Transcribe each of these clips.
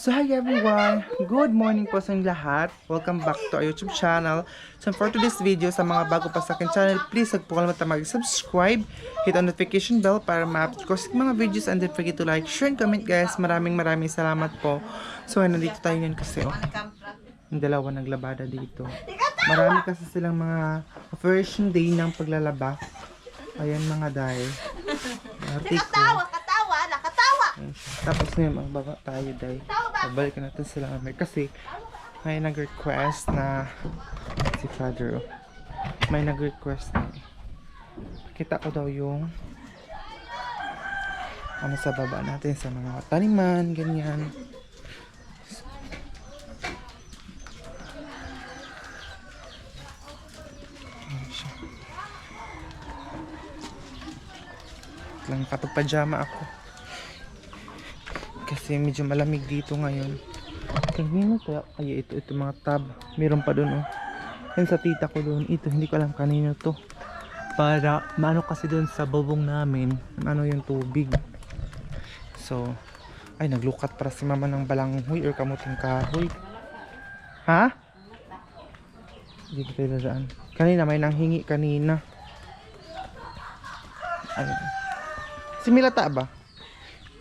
So hi everyone! Good morning po sa inyong lahat. Welcome back to our YouTube channel. So for today's video, sa mga bago pa sa akin channel, please huwag po kalimutan mag-subscribe, hit on notification bell para ma-update ko sa mga videos, and don't forget to like, share, and comment guys. Maraming salamat po. So nandito tayo ngayon kasi yung dalawa naglabada dito. Marami kasi silang mga operation day ng paglalaba. Ayan mga dahil. Nakatawa. Tapos ngayon magbaba tayo dahil babalikan natin sila kasi may nag-request na si Father may nag-request na kita ko daw yung ano sa baba natin sa mga taniman, ganyan. Lang kapag-pajama ako kasi medyo malamig dito ngayon. Kanina kaya ito mga tab. Meron pa doon Yan sa tita ko doon. Ito hindi ko alam kanino to. Para maano kasi doon sa bubong namin, ano yung tubig. So, ay naglukat para si mama ng balanghoy or kamuting kahoy. Ha? Hindi ko tayo daan. Kanina may nanghingi kanina. Ayun. Si Milata ba?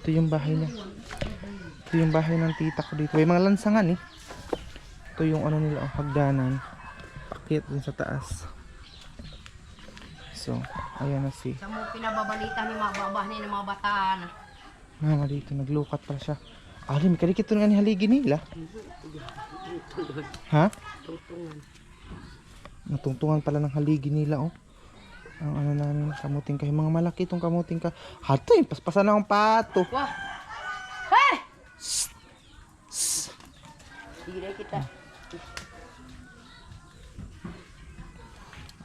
Ito yung bahay niya. Ito yung bahay ng tita ko dito. May mga lansangan Ito yung ano nila, hagdanan. Pakyat dun sa taas. So, ayan na si. Sa mo pinababalita ni mga babahni ng mga bataan. Mama dito, naglukat pa siya. May karikito nga ni haligi nila. Ha? Natungtungan pala ng haligi nila Ang ano namin, kamuting kahoy. Mga malaki itong kamuting kahoy. Hato yung paspasan na akong pato. Wah! Hey! Sige kita.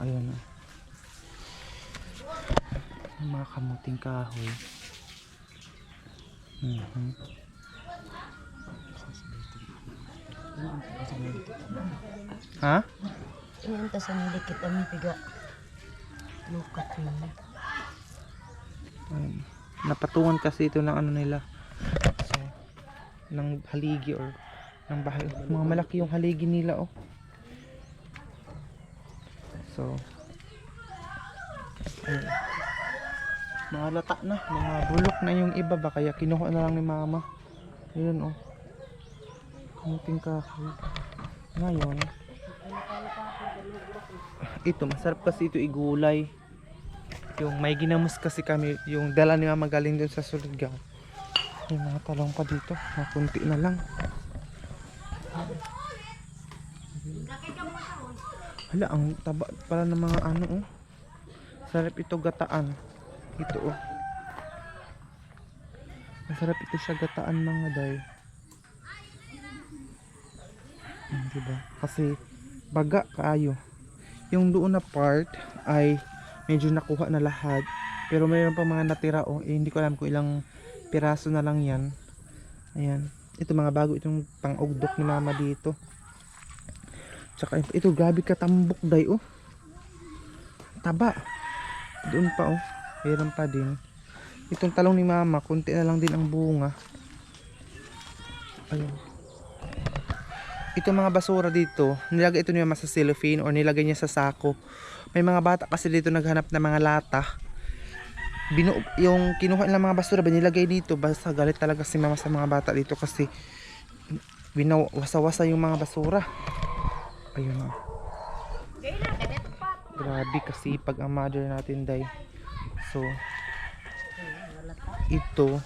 Ayan na. Yung mga kamuting kahoy. Ha? Yan ta sa nilikit ang piga. Lukat mo. Ayan. Napatungan kasi ito ng ano nila. So, ng haligi or ng bahay. Mga malaki yung haligi nila So, ayan. Mga lata na, mga bulok na yung iba ba kaya kinuha na lang ni mama. Ayun kamuting kahoy. Ngayon, ito masarap kasi ito igulay. Yung may ginamos kasi kami, yung dala ni mama galing dun sa Surigao. May mga talong pa dito, mga kunti na lang. Hala, ang taba pala ng mga sarap ito gataan. Ito masarap ito siya gataan mga day. Diba? Kasi baga kaayo. Yung doon na part ay medyo nakuha na lahat. Pero mayroon pa mga natira hindi ko alam kung ilang piraso na lang yan. Ayan. Ito mga bago itong pang-ugdok ni mama dito. Tsaka ito grabe katambok day Taba. Doon pa mayroon pa din. Itong talong ni mama, konti na lang din ang bunga. Ayun. Itong mga basura dito, nilagay ito niya sa cellophane o nilagay niya sa sako. May mga bata kasi dito naghanap ng mga lata. Yung kinuha nilang mga basura binilagay dito. Basta galit talaga si mama sa mga bata dito kasi wasa-wasa yung mga basura. Ayun grabe kasi pag ang mother natin day. So ito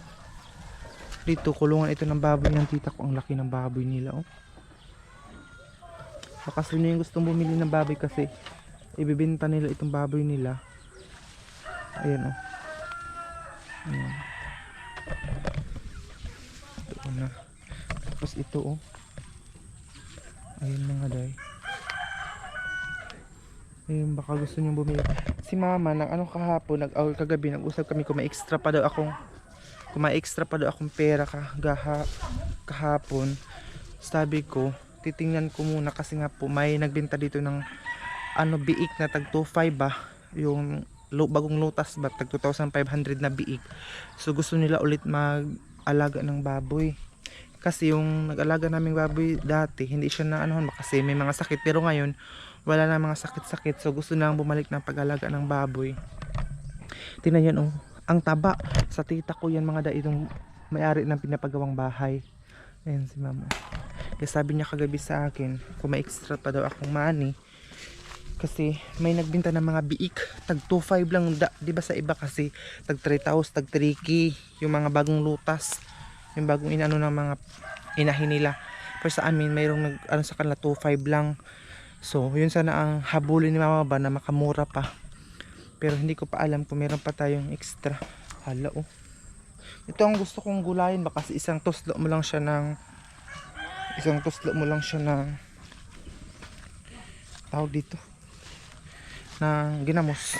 dito kulungan ito ng baboy ng tita ko. Ang laki ng baboy nila baka sino yung gustong bumili ng baboy kasi ibibenta nila itong baboy nila. Ayan ayan. Ito na. Tapos ito ayun mga day. Ayun, baka gusto nyo bumili. Si mama kahapon kagabi nag-usap kami kung may extra pa daw akong pera kahapon. Sabi ko titingnan ko muna kasi nga po may nagbenta dito ng biik na tag 2.5 yung bagong lotas ba tag 2,500 na biik. So gusto nila ulit mag-alaga ng baboy Kasi yung nag-alaga naming baboy dati, hindi siya na ano kasi may mga sakit. Pero ngayon, wala na mga sakit-sakit. So gusto nang bumalik ng pag-alaga ng baboy. Tingnan yan oh. Ang taba. Sa tita ko yan mga itong may-ari ng pinapagawang bahay. Ayan si mama. Kaya sabi niya kagabi sa akin, kung may extra pa daw akong money, kasi may nagbinta ng mga biik, tag 2.5 lang, di ba sa iba kasi tag 3,000, tag 3K, yung mga bagong lutas, yung bagong inano ng mga inahin nila. Pero sa amin, mayroong ano sa kanila 2.5 lang. So, yun sana ang habulin ni mama ba na makamura pa. Pero hindi ko pa alam kung meron pa tayong extra. Hala oh. Ito ang gusto kong gulayin ba kasi isang tuslo mo lang siya ng tawag dito ng ginamos.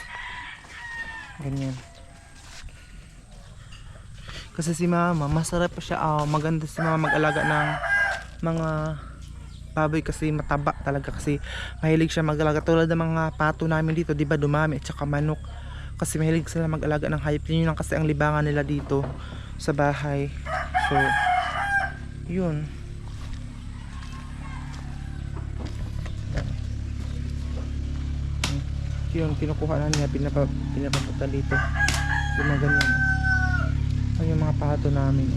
Ganyan. Kasi si mama, masarap pa siya. Maganda si mama mag-alaga ng mga baboy kasi mataba talaga kasi mahilig siya mag-alaga tulad ng mga pato namin dito, 'di ba, dumami at saka manok. Kasi mahilig sila mag-alaga ng hayop. Yun lang kasi ang libangan nila dito sa bahay. So, yun. Yun, kinukuha na niya, pinapapunta dito. Yung mga ganyan. Ay, yung mga pato namin.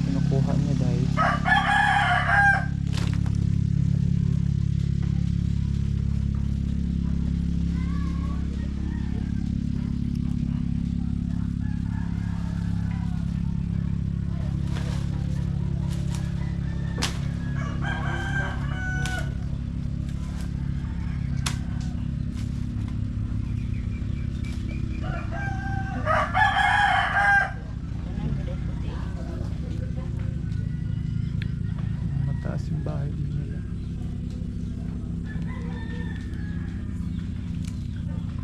Kinukuha niya dahil. Mataas yung bahay nila.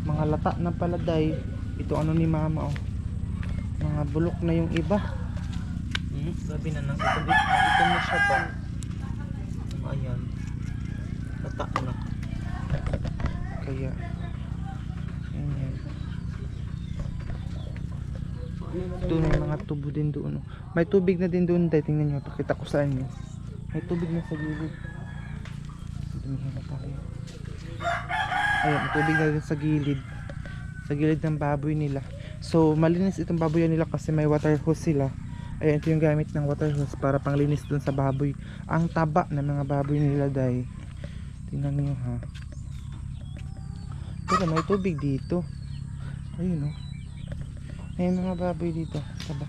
Mga lata na paladay. Ito ano ni mama oh. Mga bulok na yung iba. Grabe na nang ito na siya ba. Ayan. Lata na. Kaya ayan. Doon may mga tubo din doon. May tubig na din doon. Tingnan nyo. Pakita ko sa inyo. May tubig na sa gilid. Dumihan na tayo. Ayan. May tubig na din sa gilid. Sa gilid ng baboy nila. So malinis itong baboy nila kasi may water hose sila. Ayan. Ito yung gamit ng water hose para panglinis doon sa baboy. Ang taba ng mga baboy nila dahil. Tingnan nyo ha. Pero may tubig dito. Ayun o. May mga baboy dito. Taba.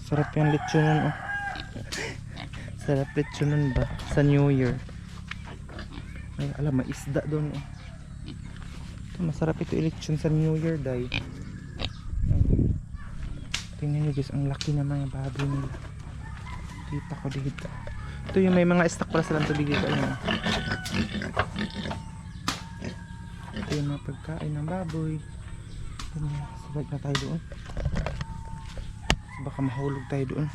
Sarap yung lechonon oh. Sarap lechonon ba? Sa New Year. Ay, alam, may isda doon oh. Ito, masarap ito lechon sa New Year day. Tingnan nyo guys, ang laki ng mga baboy nila. Kita ko dito. Ito yung may mga stock para silang tubig dito. Ayun. Ito yung mga pagkain ng baboy. Sabag na tayo doon. Baka mahulog tayo doon.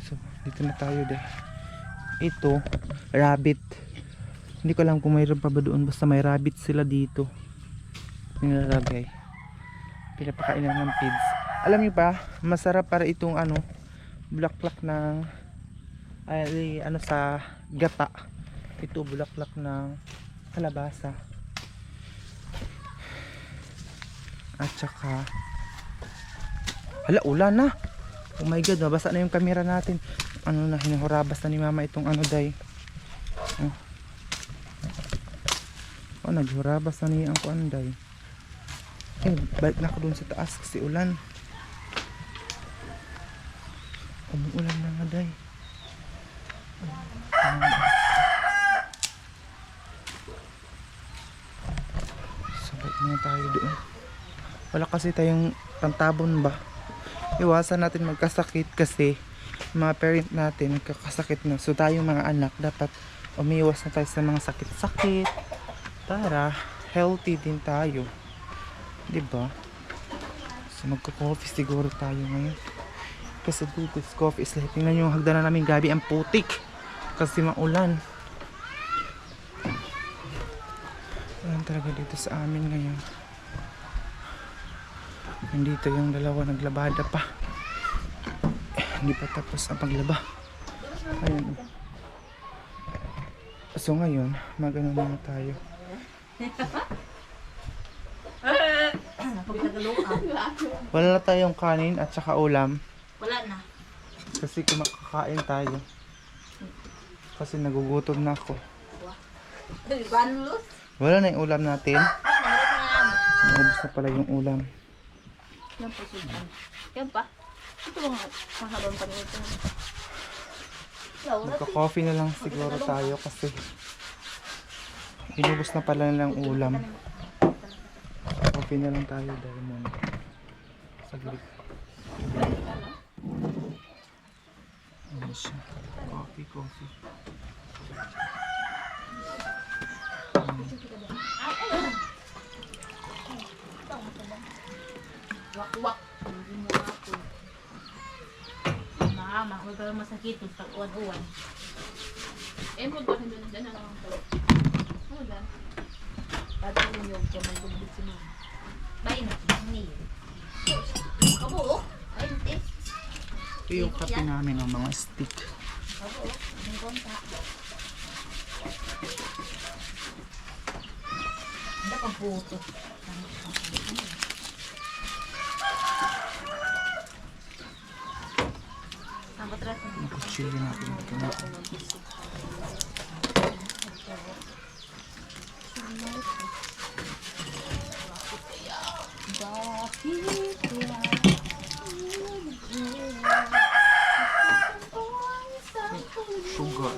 So dito na tayo deh. Ito rabbit. Hindi ko alam kung mayroon pa ba doon. Basta may rabbit sila dito. Nilalagay. Pinapakainan ng pigs. Alam niyo pa, masarap para itong ano, bulaklak ng ano sa gata. Ito bulaklak ng kalabasa. At saka hala, ulan na. Oh my god, mabasa na yung camera natin. Ano na, hinuhurabas na ni mama itong ano day. Naghurabas na niya ang kuanday. Balik na ako dun sa taas kasi ulan. Umuulan na nga day. Sabay na tayo doon. Wala kasi tayong pantabon ba. Iwasan natin magkasakit kasi mga parent natin kakasakit na. So tayong mga anak dapat umiwas na tayo sa mga sakit-sakit para healthy din tayo. Diba? So magko-coffee siguro tayo ngayon. Kasi dito coffee is like, tingnan yung hagdanan namin gabi ang putik. Kasi maulan. Ulan talaga dito sa amin ngayon. Nandito yung dalawa naglabada pa. Hindi pa tapos ang paglaba. Ayun. So ngayon, magano na tayo. Wala na tayong kanin at saka ulam. Wala na. Kasi kumakain tayo. Kasi nagugutom na ako. Wala na yung ulam natin. Naubos na pala yung ulam. Yan pa. Ito bang mahabang pa nito. Magka-coffee na lang siguro tayo kasi inubos na pala nilang ulam. Coffee na lang tayo dahil muna. Saglit. Ano siya? Coffee. Wak-wak. Hindi mo ako. Mama, huwag ka masakit pag uwan-uwan. Mo ba hindi na lang ako. Ano dan? Pati yung yung ka magbubog si mama. Bain, ni. Kabuo? Ay, hindi. Ito yung kape namin ng mga stick. Kabuo? Ang konta. Hindi pang puto. Ang patras na. Ang kutsilyo natin dito na. Sugar.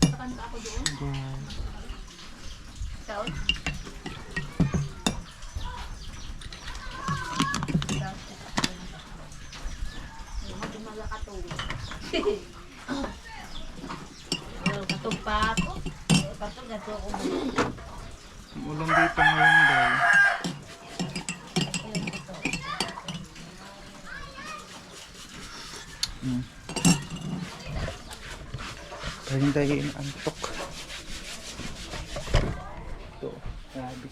Sakanta ako doon. Sugar. Taon? Katong pato. Katong gato ko. Ang ulam dito ngayon dahil. Parang tayo inaantok. Ito, grabe.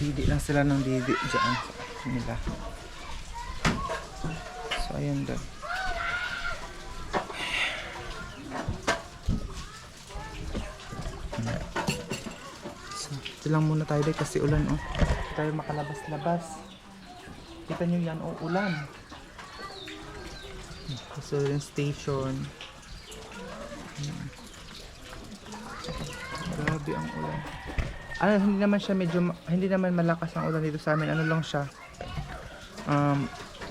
Didi lang sila ng didi dyan sa nila. So, ayun doon. So, ito lang muna tayo dahil kasi ulan, oh. Hindi tayo makalabas-labas. Kita nyo yan, oh, ulan. So, yung station. Grabe ang ulan. Ano, hindi naman siya hindi naman malakas ang ulan dito sa amin. Ano lang siya.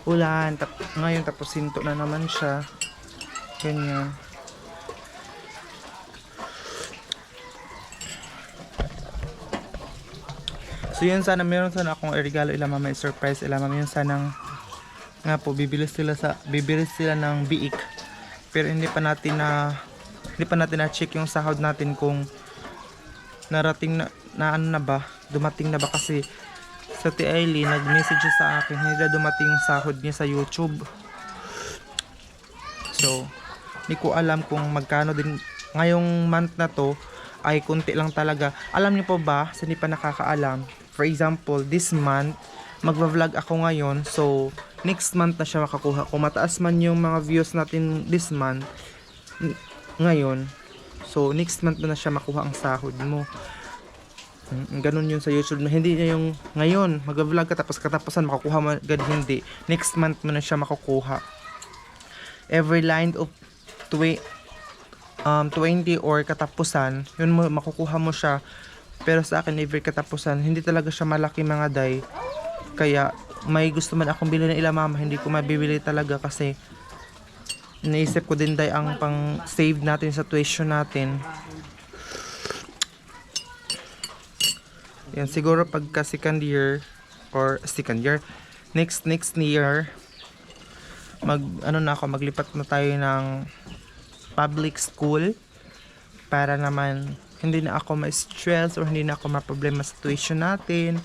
Ulan. Ngayon tapos hinto na naman siya. Ganyan. So yun sana, meron sana akong regalo ila mama, surprise ila mama. Yun sanang nga po, bibili sila ng biik. Pero hindi pa natin na check yung sahod natin kung narating na ano na ba, dumating na ba, kasi sa T.I.L.Y. nag-message siya sa akin, hindi na dumating yung sahod niya sa YouTube. So, hindi ko alam kung magkano din ngayong month na to, ay kunti lang talaga. Alam niyo po ba, sa hindi pa nakakaalam, for example, this month, magva-vlog ako ngayon, so next month na siya makakuha. Kung mataas man yung mga views natin this month, ngayon, so next month na siya makuha ang sahod mo. Ganun yun sa YouTube. Hindi niya yung ngayon mag-vlog ka tapos katapusan makukuha mo agad, hindi. Next month mo na siya makukuha. Every line of 20 or katapusan, yun mo makukuha mo siya. Pero sa akin, every katapusan, hindi talaga siya malaki mga day. Kaya may gusto man akong bilhin na ila mama, hindi ko mabibili talaga kasi naisip ko din day ang pang save natin sa tuition natin. Yan, siguro pagka second year next year maglipat na tayo ng public school para naman hindi na ako ma-stress or hindi na ako ma-problema sa tuition natin,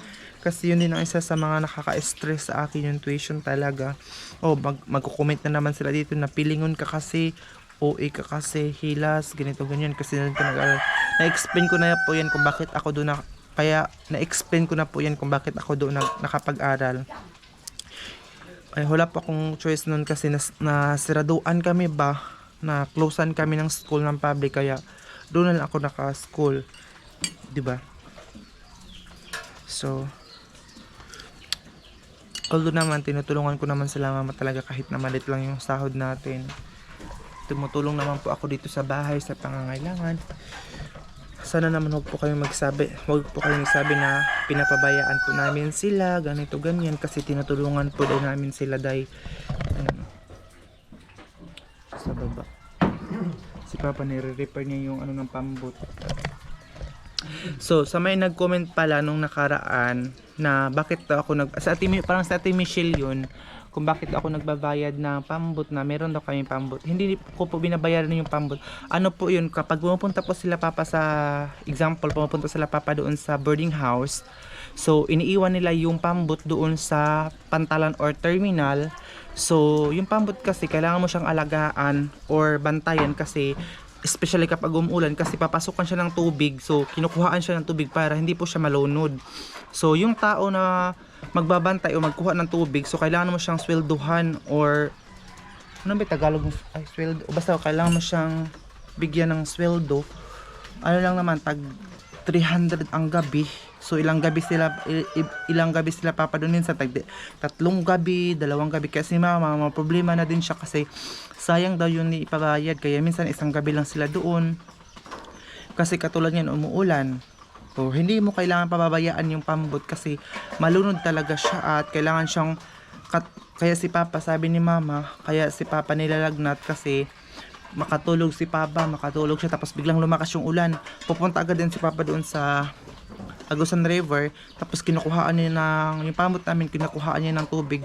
Kasi yun din ang isa sa mga nakaka-stress sa akin yung tuition talaga. O magko-comment na naman sila dito na pilingon ka kasi, OA ka kasi, hilas, ganito ganyan. Kasi nandito nag-aaral. Na-explain ko na po yan kung bakit ako doon kaya na-explain ko na po yan kung bakit ako doon nakapag-aral. Ay wala pa akong choice noon kasi nasiraduan kami ba, na closean kami ng school ng public, kaya doon na lang ako naka-school, 'di ba? So although naman tinutulungan ko naman sila mama talaga kahit na malit lang yung sahod natin. Tumutulong naman po ako dito sa bahay sa pangangailangan. Sana naman huwag po kayong magsabi na pinapabayaan po namin sila, ganito ganyan, kasi tinutulungan po din namin sila dahil sa baba. Si Papa nire-repair niya yung ano ng pambot. So, sa may nag-comment pala nung nakaraan na bakit daw ako parang sa Ate Michelle yun, kung bakit ako nagbabayad ng pambot, na meron daw kami pambot. Hindi ko po binabayaran yung pambot. Ano po yun, kapag pumupunta po sila Papa sa, example, pumupunta sila Papa doon sa boarding house, so iniiwan nila yung pambot doon sa pantalan or terminal. So, yung pambot kasi kailangan mo siyang alagaan or bantayan kasi especially kapag umuulan kasi papasukan siya ng tubig, so kinukuhaan siya ng tubig para hindi po siya malunod. So yung tao na magbabantay o magkuha ng tubig, so kailangan mo siyang swelduhan or ano ba Tagalog ay sweldo, o basta kailangan mo siyang bigyan ng sweldo. Ano lang naman, tag 300 ang gabi. So ilang gabi sila Papa doon sa tag 3 gabi, 2 gabi, kasi mama problema na din siya kasi sayang daw yun ipabayad, kaya minsan isang gabi lang sila doon. Kasi katulad niyan umuulan. So hindi mo kailangan pababayaan yung pambot kasi malunod talaga siya at kailangan siyang kaya si Papa, sabi ni Mama, kaya si Papa nilalagnat kasi makatulog siya tapos biglang lumakas yung ulan. Pupunta agad din si Papa doon sa Agusan River, tapos kinukuhaan niya yung pambot namin, kinukuhaan niya ng tubig.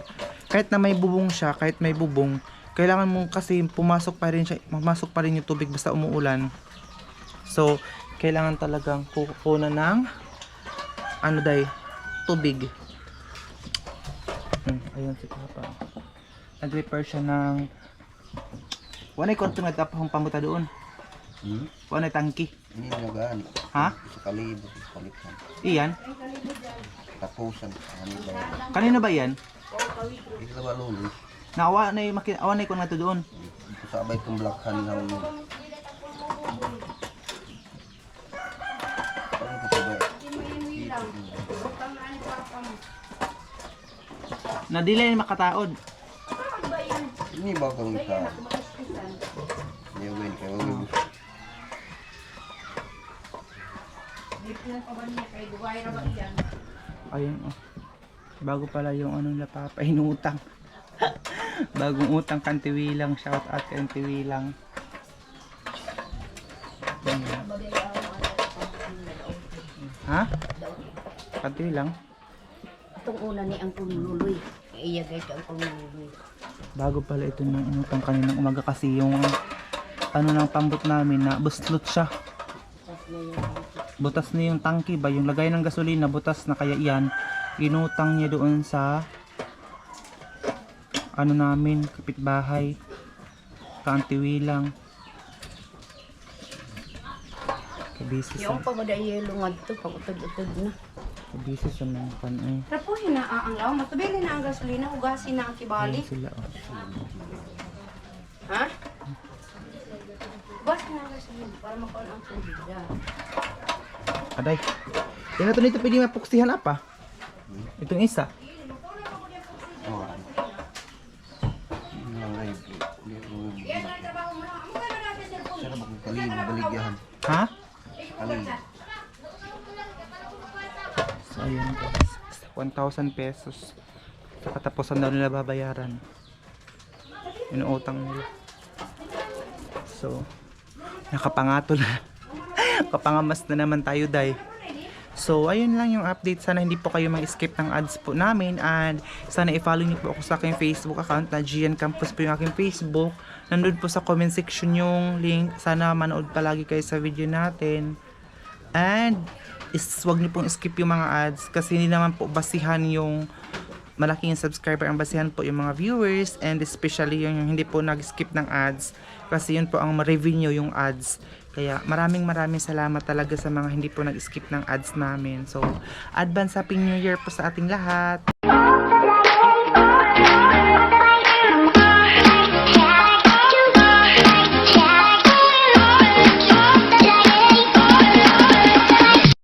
Kahit na may bubong siya, kailangan mo kasi pumasok pa rin yung tubig basta umuulan. So, kailangan talagang kukunan ng tubig. Ayun si Papa. Nag-repair siya ng wanay konto nga tapos ang pamuta doon. Wanay tangki. Ini nagaan. Ha? Sa kalibo, palitan. Iyan. Tapusan. Ano ba yan? Kanino ba yan? Ito ba lulo? Awa na ko na to doon. Ito sa abay kong blakhan ng ano ko ba? Na dili makataod. Ini ba kang sa Yewin kayo wag. Ayun oh. Bago pala yung ano nila Papa, inutang. Bagong utang Kantiwilang, shout out kay Kantiwilang. Ha? Kantiwilang? Itong una ni ang pumululoy. Iya guys, ang pumululoy. Bago pala ito ng inutang kaninang umaga kasi yung ano ng pambot namin na buslot siya. Butas na yung tangki ba, yung lagay ng gasolina butas na, kaya iyan inutang niya doon sa ano namin, kapitbahay Kantiwilang. Kabisi sa Yung pagdayo lungad to, pag-utod-utod na. kabisi sa mga kan ay Rapuhin na ang law, matubili na ang gasolina, ugasin na ang kibali. ayun sila oh. Ha? Ugasin na ang gasolina para makuha ang tubig dyan. Aday. Tingnan to nito, pwede mapuksihan apa? Itong isa. Oh. Nangay. Sana ba kung kalibo baligyahan? Ha? Kalibo. So ayun guys. 1,000 pesos. Sa katapusan daw nila babayaran. Inuutang nila. So, nakapangato na. Kapangamas na naman tayo, day. So, ayun lang yung update. Sana hindi po kayo ma-skip ng ads po namin. And sana i-follow niyo po ako sa aking Facebook account na Gian Campos po yung aking Facebook. Nandun po sa comment section yung link. Sana manood palagi kayo sa video natin. And is wag niyo pong skip yung mga ads kasi hindi naman po basihan yung malaking subscriber, ang basihan po yung mga viewers, and especially yung hindi po nag-skip ng ads kasi yun po ang ma-revenue yung ads. Kaya maraming salamat talaga sa mga hindi po nag-skip ng ads namin. So, advance Happy New Year po sa ating lahat.